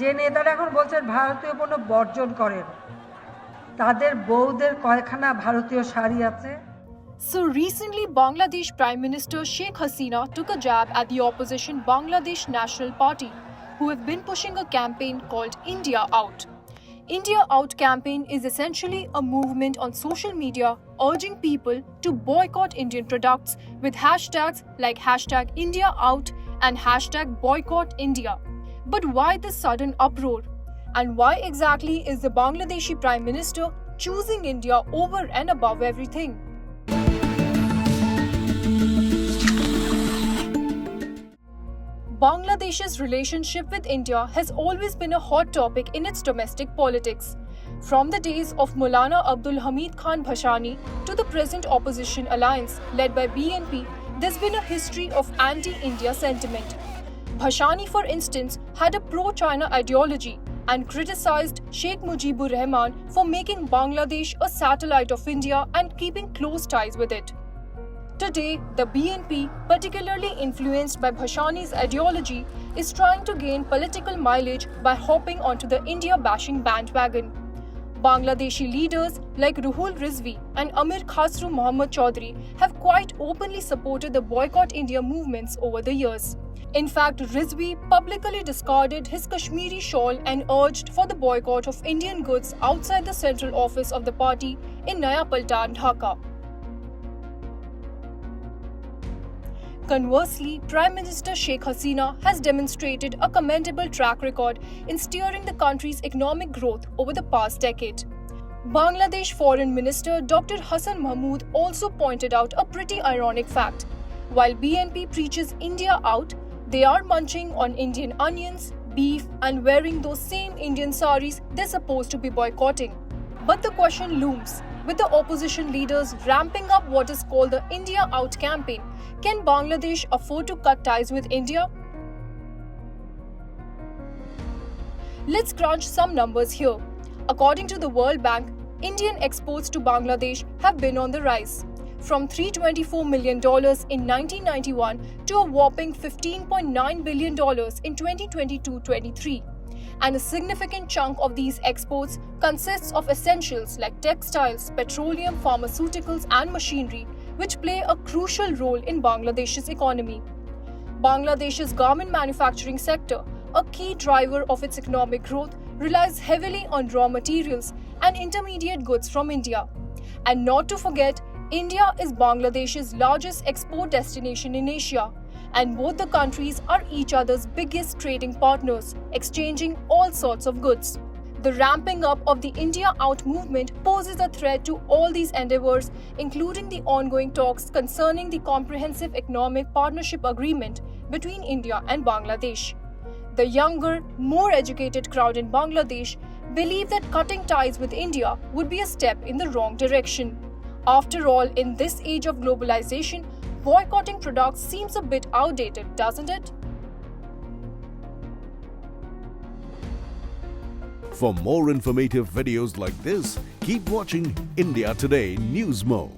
যে নেতারা এখন বলছেন ভারতীয় পণ্য বর্জন করেন, তাদের বউদের কয়খানা ভারতীয় শাড়ি আছে? So recently, Bangladesh Prime Minister Sheikh Hasina took a jab at the opposition Bangladesh National Party, who have been pushing a campaign called India Out. India Out campaign is essentially a movement on social media urging people to boycott Indian products with hashtags like hashtag India Out and hashtag Boycott India. But why this sudden uproar? And why exactly is the Bangladeshi Prime Minister choosing India over and above everything? Bangladesh's relationship with India has always been a hot topic in its domestic politics. From the days of Maulana Abdul Hamid Khan Bhashani to the present opposition alliance led by BNP, there's been a history of anti-India sentiment. Bhashani, for instance, had a pro-China ideology and criticized Sheikh Mujibur Rahman for making Bangladesh a satellite of India and keeping close ties with it. Today, the BNP, particularly influenced by Bhashani's ideology, is trying to gain political mileage by hopping onto the India-bashing bandwagon. Bangladeshi leaders like Ruhul Rizvi and Amir Khasru Mohammad Chaudhry have quite openly supported the Boycott India movements over the years. In fact, Rizvi publicly discarded his Kashmiri shawl and urged for the boycott of Indian goods outside the central office of the party in Naya Paltan, Dhaka. Conversely, Prime Minister Sheikh Hasina has demonstrated a commendable track record in steering the country's economic growth over the past decade. Bangladesh Foreign Minister Dr. Hassan Mahmood also pointed out a pretty ironic fact. While BNP preaches India out, they are munching on Indian onions, beef, and wearing those same Indian sarees they're supposed to be boycotting. But the question looms. With the opposition leaders ramping up what is called the India Out campaign, can Bangladesh afford to cut ties with India? Let's crunch some numbers here. According to the World Bank, Indian exports to Bangladesh have been on the rise, from $324 million in 1991 to a whopping $15.9 billion in 2022-23. And a significant chunk of these exports consists of essentials like textiles, petroleum, pharmaceuticals, and machinery, which play a crucial role in Bangladesh's economy. Bangladesh's garment manufacturing sector, a key driver of its economic growth, relies heavily on raw materials and intermediate goods from India. And not to forget, India is Bangladesh's largest export destination in Asia, and both the countries are each other's biggest trading partners, exchanging all sorts of goods. The ramping up of the India Out movement poses a threat to all these endeavors, including the ongoing talks concerning the Comprehensive Economic Partnership Agreement between India and Bangladesh. The younger, more educated crowd in Bangladesh believe that cutting ties with India would be a step in the wrong direction. After all, in this age of globalization, boycotting products seems a bit outdated, doesn't it? For more informative videos like this, keep watching India Today News Mo.